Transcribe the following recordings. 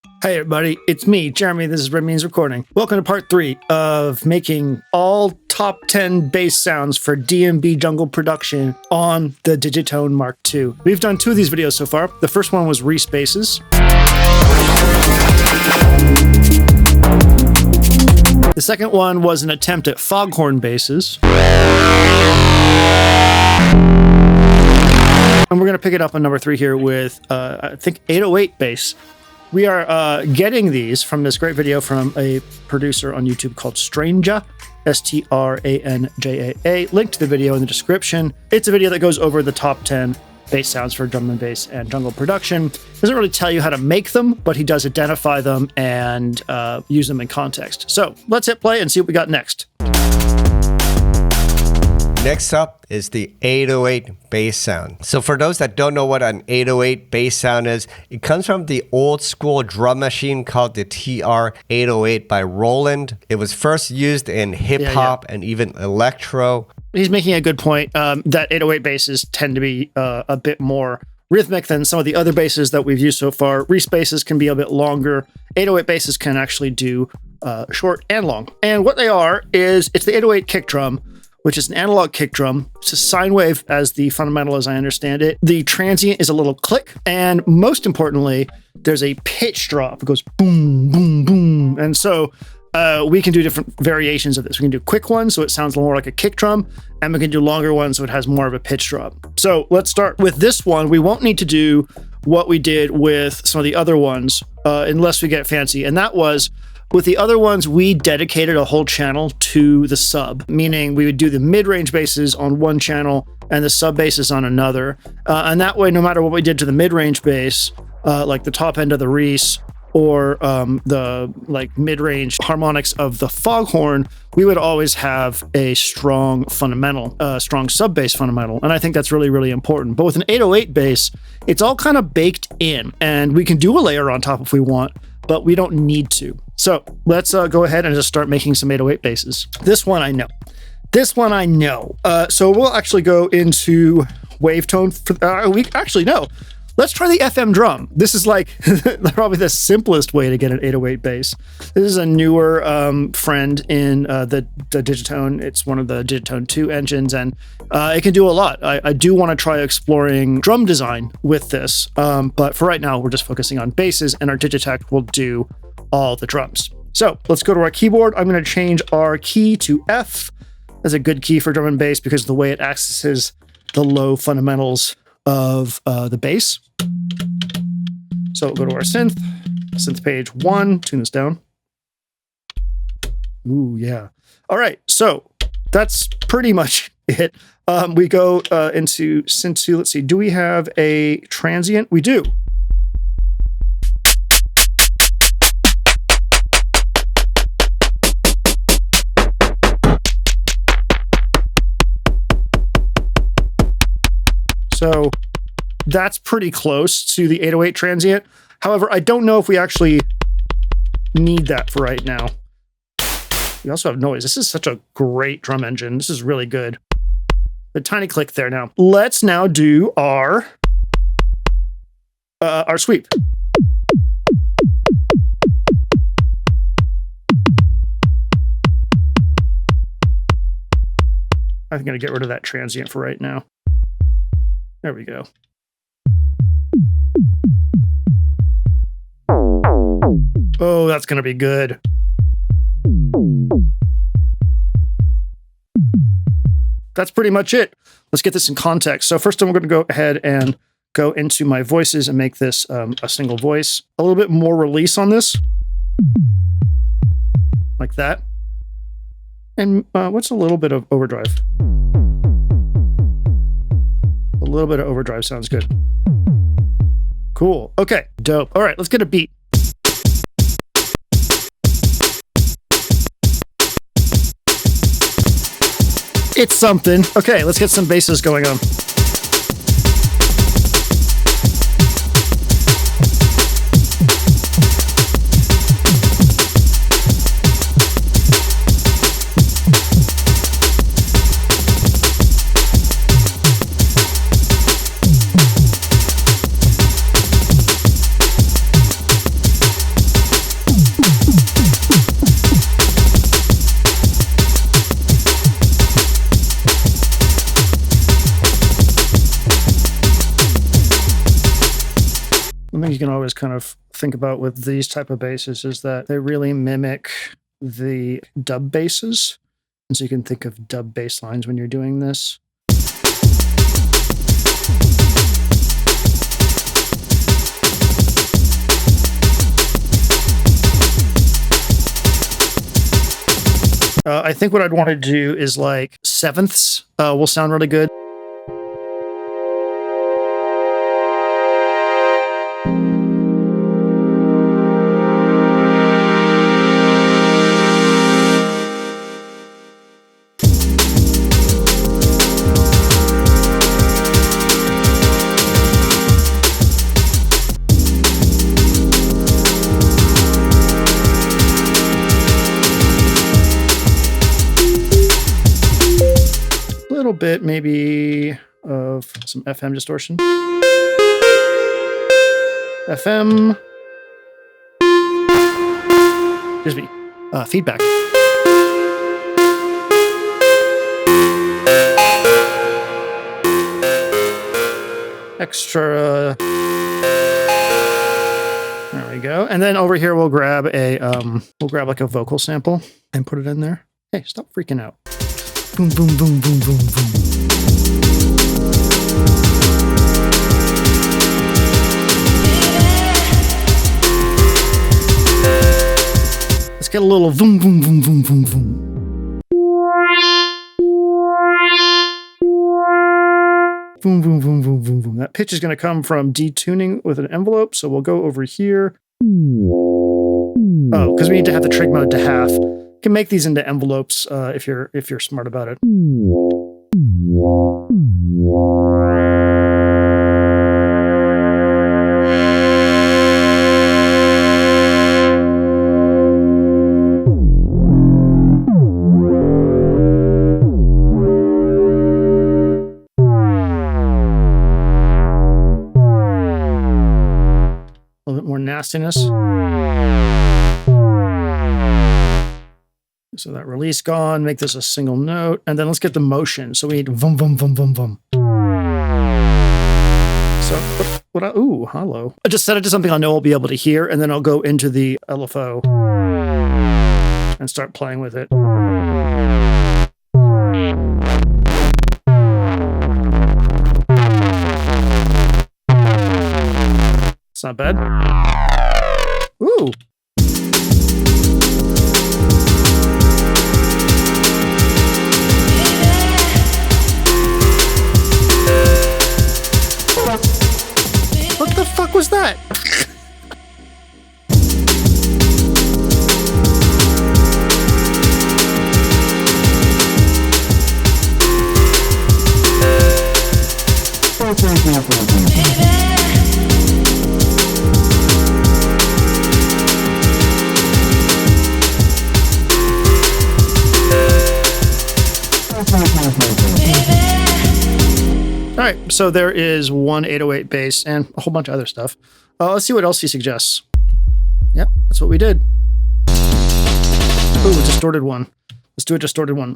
Hey everybody, it's me, Jeremy. This is Red Means Recording. Welcome to part 3 of making all top 10 bass sounds for D&B jungle production on the Digitone Mark II. We've done 2 of these videos so far. The first one was Reese basses. The second one was an attempt at foghorn basses. And we're going to pick it up on number 3 here with, I think, 808 bass. We are getting these from this great video from a producer on YouTube called Stranja, S-T-R-A-N-J-A-A. Link to the video in the description. It's a video that goes over the top 10 bass sounds for drum and bass and jungle production. Doesn't really tell you how to make them, but he does identify them and use them in context. So let's hit play and see what we got next. Next up is the 808 bass sound. So for those that don't know what an 808 bass sound is, it comes from the old school drum machine called the TR-808 by Roland. It was first used in hip hop and even electro. He's making a good point that 808 basses tend to be a bit more rhythmic than some of the other basses that we've used so far. Reese basses can be a bit longer. 808 basses can actually do short and long. And what they are is it's the 808 kick drum, which is an analog kick drum. It's a sine wave as the fundamental as I understand it. The transient is a little click. And most importantly, there's a pitch drop. It goes boom, boom, boom. And so we can do different variations of this. We can do quick ones, so it sounds more like a kick drum. And we can do longer ones, so it has more of a pitch drop. So let's start with this one. We won't need to do what we did with some of the other ones unless we get fancy. And that was, with the other ones, we dedicated a whole channel to the sub, meaning we would do the mid-range basses on one channel and the sub basses on another. And that way, no matter what we did to the mid-range bass, like the top end of the Reese or the mid-range harmonics of the foghorn, we would always have a strong fundamental, strong sub bass fundamental. And I think that's really, really important. But with an 808 bass, it's all kind of baked in, and we can do a layer on top if we want, but we don't need to. So let's go ahead and just start making some 808 basses. This one I know. So we'll actually go into wavetone. Let's try the FM drum. This is like probably the simplest way to get an 808 bass. This is a newer friend in the Digitone. It's one of the Detuned II engines, and it can do a lot. I do want to try exploring drum design with this, but for right now, we're just focusing on basses, and our Digitech will do all the drums. So let's go to our keyboard. I'm going to change our key to F. That's a good key for drum and bass because of the way it accesses the low fundamentals of the bass. So we'll go to our synth page 1, tune this down. Ooh, yeah. All right, so that's pretty much it. We go into synth 2. Let's see, do we have a transient? We do. So that's pretty close to the 808 transient. However, I don't know if we actually need that for right now. We also have noise. This is such a great drum engine. This is really good. A tiny click there now. Let's now do our sweep. I'm going to get rid of that transient for right now. There we go. Oh, that's going to be good. That's pretty much it. Let's get this in context. So first I'm going to go ahead and go into my voices and make this a single voice. A little bit more release on this. Like that. And what's a little bit of overdrive? A little bit of overdrive sounds good. Cool. Okay, dope. All right, let's get a beat. It's something. Okay, let's get some basses going on. you can always kind of think about with these type of basses is that they really mimic the dub basses. And so you can think of dub bass lines when you're doing this. I think what I'd want to do is like sevenths will sound really good. Bit maybe of some FM distortion. FM. Excuse me. Feedback. Extra. There we go. And then over here we'll grab like a vocal sample and put it in there. Hey, stop freaking out. Boom, boom, boom, boom, boom, boom. Let's get a little boom, boom, boom, boom, boom, boom. Boom, boom, boom, boom, boom, boom. That pitch is going to come from detuning with an envelope, so we'll go over here. Oh, because we need to have the trig mode to half. You can make these into envelopes if you're smart about it. A little bit more nastiness. So that release gone, make this a single note, and then let's get the motion. So we need vum, vum, vum, vum, vum. So, ooh, hello. I just set it to something I know I'll be able to hear, and then I'll go into the LFO and start playing with it. It's not bad. Ooh. What the fuck was that? All right, so there is one 808 bass and a whole bunch of other stuff. Let's see what else he suggests. Yep, that's what we did. Ooh, a distorted one. Let's do a distorted one.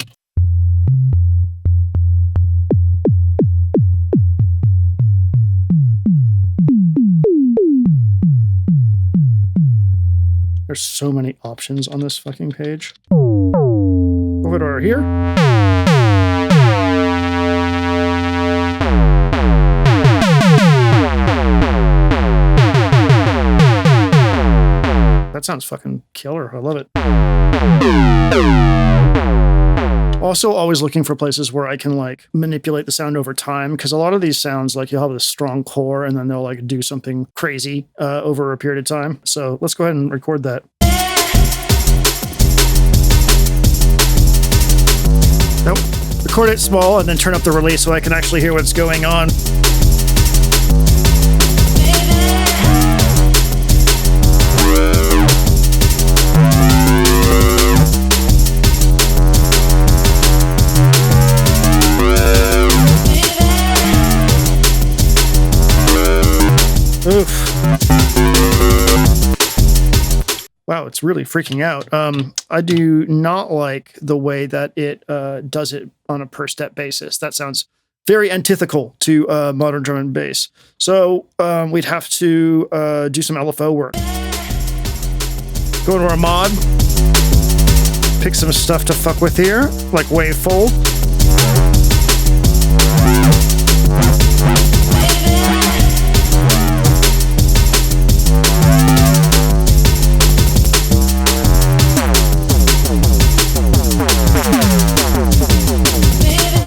There's so many options on this fucking page. Over to here. That sounds fucking killer. I love it. Also, always looking for places where I can like manipulate the sound over time, because a lot of these sounds, like you'll have this strong core and then they'll like do something crazy over a period of time. So let's go ahead and record that. Nope. Record it small and then turn up the release so I can actually hear what's going on. Oof. Wow, it's really freaking out. I do not like the way that it does it on a per step basis. That sounds very antithetical to modern drum and bass. So we'd have to do some LFO work. Go to our mod, pick some stuff to fuck with here, like wavefold.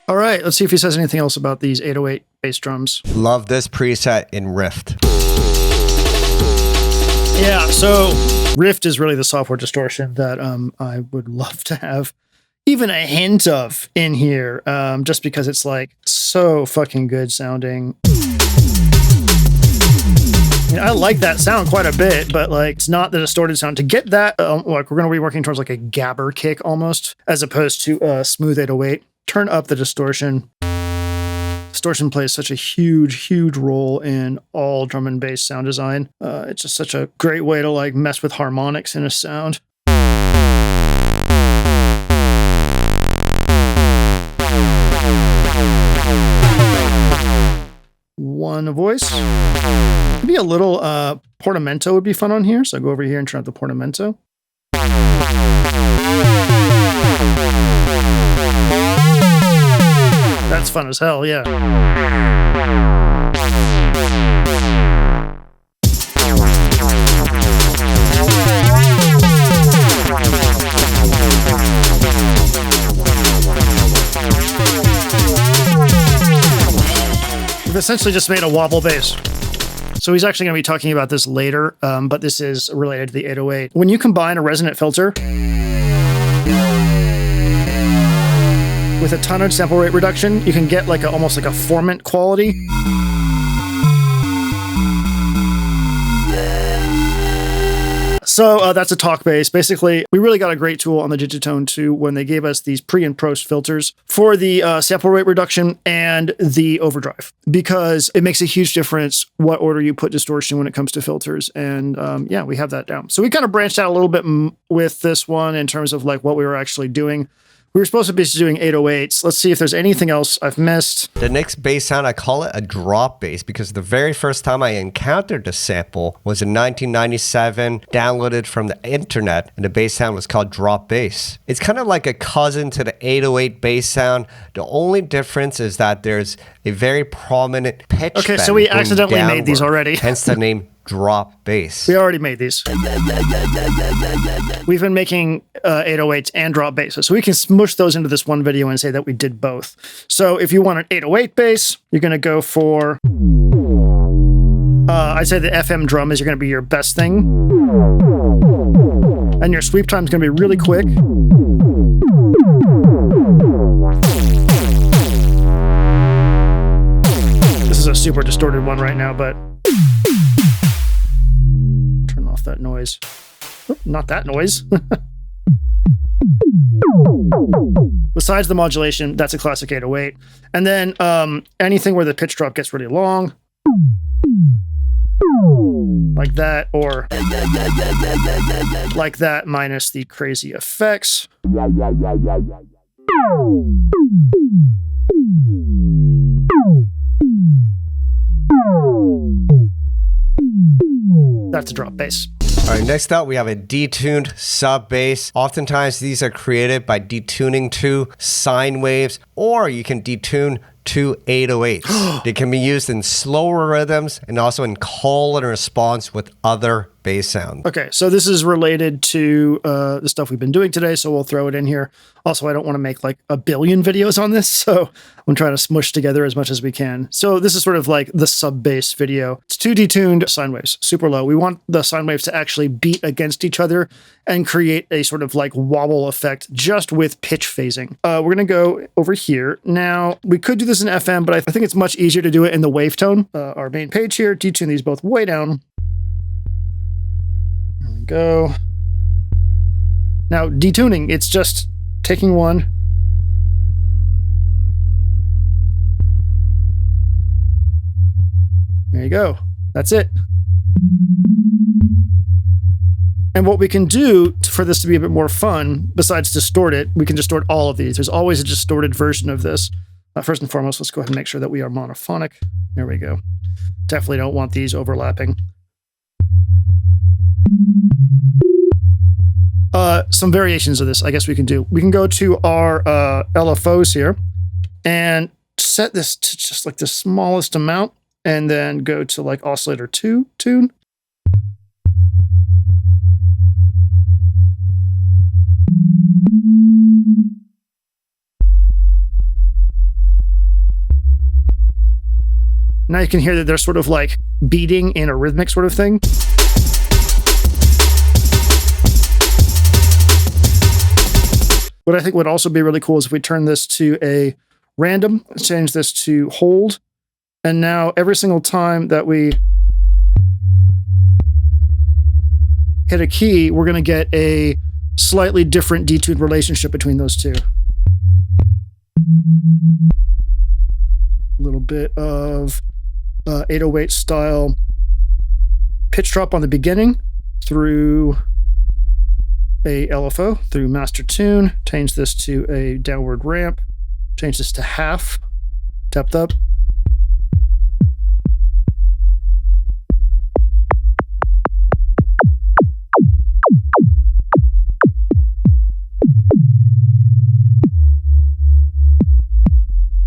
All right, let's see if he says anything else about these 808 bass drums. Love this preset in Rift. Yeah, so Rift is really the software distortion that I would love to have even a hint of in here, just because it's like so fucking good sounding. I like that sound quite a bit, but like it's not the distorted sound. To get that, like we're going to be working towards like a gabber kick almost, as opposed to smooth 808. Turn up the distortion. Distortion plays such a huge role in all drum and bass sound design. It's just such a great way to like mess with harmonics in a sound. One voice. Maybe a little portamento would be fun on here. So go over here and turn up the portamento. That's fun as hell, yeah. We've essentially just made a wobble bass. So he's actually going to be talking about this later, but this is related to the 808. When you combine a resonant filter with a tonnage sample rate reduction, you can get like almost like a formant quality. So that's a talk bass. Basically, we really got a great tool on the Digitone II when they gave us these pre and post filters for the sample rate reduction and the overdrive, because it makes a huge difference what order you put distortion when it comes to filters. And yeah, we have that down. So we kind of branched out a little bit with this one in terms of like what we were actually doing. We were supposed to be doing 808s. Let's see if there's anything else I've missed. The next bass sound, I call it a drop bass because the very first time I encountered the sample was in 1997, downloaded from the internet, and the bass sound was called drop bass. It's kind of like a cousin to the 808 bass sound. The only difference is that there's a very prominent pitch bend. Okay, so we accidentally made these already. Hence the name drop bass. We already made these. We've been making 808s and drop basses, so we can smush those into this one video and say that we did both. So if you want an 808 bass, you're going to go for, I'd say the FM drum is going to be your best thing. And your sweep time is going to be really quick. This is a super distorted one right now, but turn off that noise. Oh, not that noise. Besides the modulation, that's a classic 808. And then anything where the pitch drop gets really long, like that, or like that minus the crazy effects. That's a drop bass. All right, next up, we have a detuned sub bass. Oftentimes, these are created by detuning two sine waves, or you can detune two 808s. They can be used in slower rhythms and also in call and response with other bass sounds. Okay, so this is related to the stuff we've been doing today, so we'll throw it in here. Also, I don't want to make like a billion videos on this, so I'm trying to smush together as much as we can. So this is sort of like the sub bass video. It's two detuned sine waves, super low. We want the sine waves to actually beat against each other and create a sort of like wobble effect just with pitch phasing. We're going to go over here. Now, we could do this in FM, but I think it's much easier to do it in the wavetone. Our main page here, detune these both way down. There we go. Now, detuning, it's just taking one. There you go. That's it. And what we can do for this to be a bit more fun, besides distort it, we can distort all of these. There's always a distorted version of this. First and foremost, let's go ahead and make sure that we are monophonic. There we go. Definitely don't want these overlapping. Some variations of this, I guess we can do. We can go to our LFOs here and set this to just like the smallest amount, and then go to like oscillator 2 tune. Now you can hear that they're sort of like beating in a rhythmic sort of thing. What I think would also be really cool is if we turn this to a random, change this to hold, and now every single time that we hit a key, we're going to get a slightly different detuned relationship between those two. A little bit of 808 style pitch drop on the beginning through a LFO, through master tune, change this to a downward ramp, change this to half, depth up.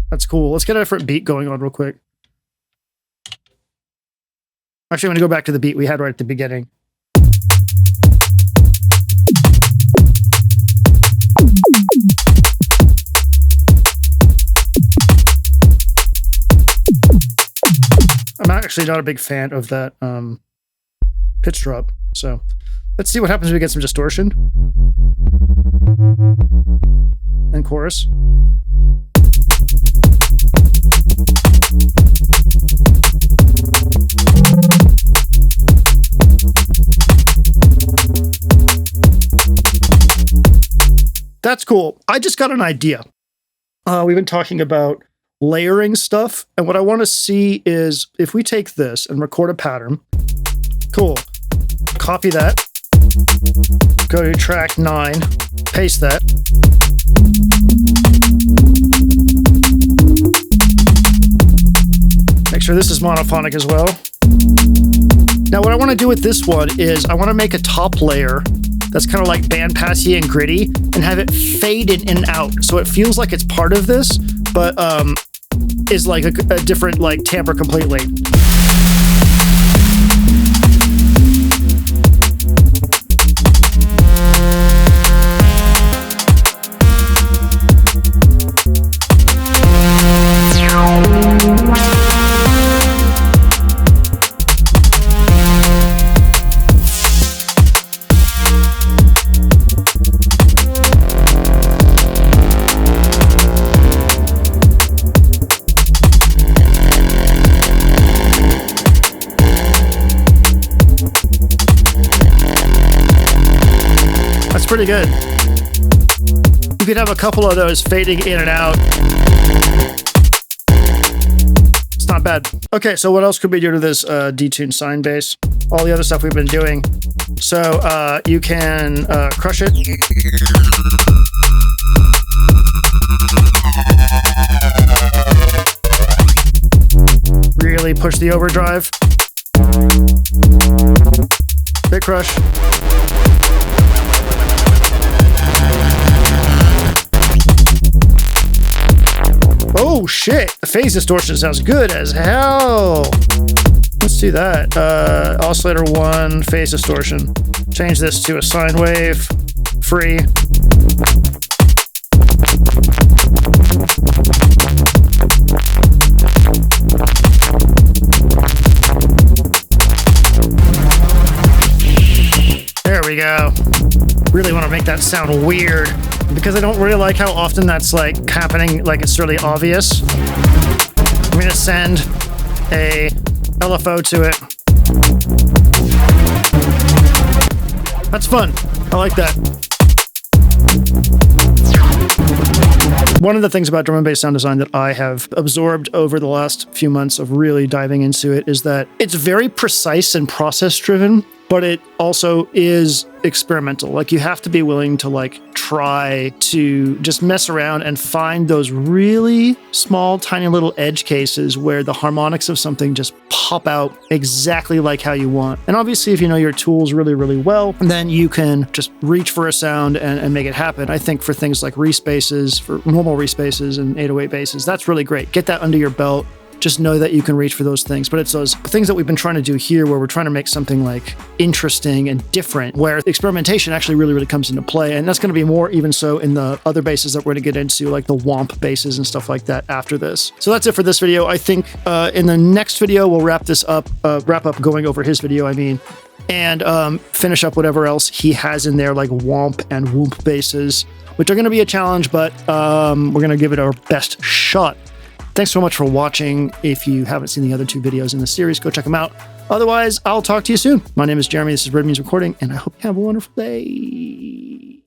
That's cool. Let's get a different beat going on real quick. Actually, I'm going to go back to the beat we had right at the beginning. I'm actually not a big fan of that pitch drop. So let's see what happens when we get some distortion and chorus. That's cool. I just got an idea. We've been talking about layering stuff, and what I want to see is if we take this and record a pattern. Cool. Copy that. Go to track 9. Paste that. Make sure this is monophonic as well. Now what I want to do with this one is I want to make a top layer that's kind of like bandpassy and gritty and have it fade in and out. So it feels like it's part of this, but is like a different like timbre completely. Pretty good. You could have a couple of those fading in and out. It's not bad. Okay, so what else could we do to this detuned sine bass? All the other stuff we've been doing. So you can crush it. Really push the overdrive. Bit crush. Oh shit, the phase distortion sounds good as hell. Let's do that. Oscillator 1, phase distortion. Change this to a sine wave, free. There we go. Really want to make that sound weird because I don't really like how often that's like happening, like it's really obvious. I'm going to send a LFO to it. That's fun. I like that. One of the things about drum and bass sound design that I have absorbed over the last few months of really diving into it is that it's very precise and process driven, but it also is experimental. Like you have to be willing to like try to just mess around and find those really small, tiny little edge cases where the harmonics of something just pop out exactly like how you want. And obviously, if you know your tools really, really well, then you can just reach for a sound and make it happen. I think for things like respaces, for normal respaces and 808 basses, that's really great. Get that under your belt. Just know that you can reach for those things. But it's those things that we've been trying to do here where we're trying to make something like interesting and different, where the experimentation actually really, really comes into play. And that's going to be more even so in the other basses that we're going to get into, like the womp basses and stuff like that after this. So that's it for this video. I think in the next video, we'll wrap up going over his video, and finish up whatever else he has in there, like womp and whoop basses, which are going to be a challenge, but we're going to give it our best shot. Thanks so much for watching. If you haven't seen the other 2 videos in the series, go check them out. Otherwise, I'll talk to you soon. My name is Jeremy. This is Red Means Recording, and I hope you have a wonderful day.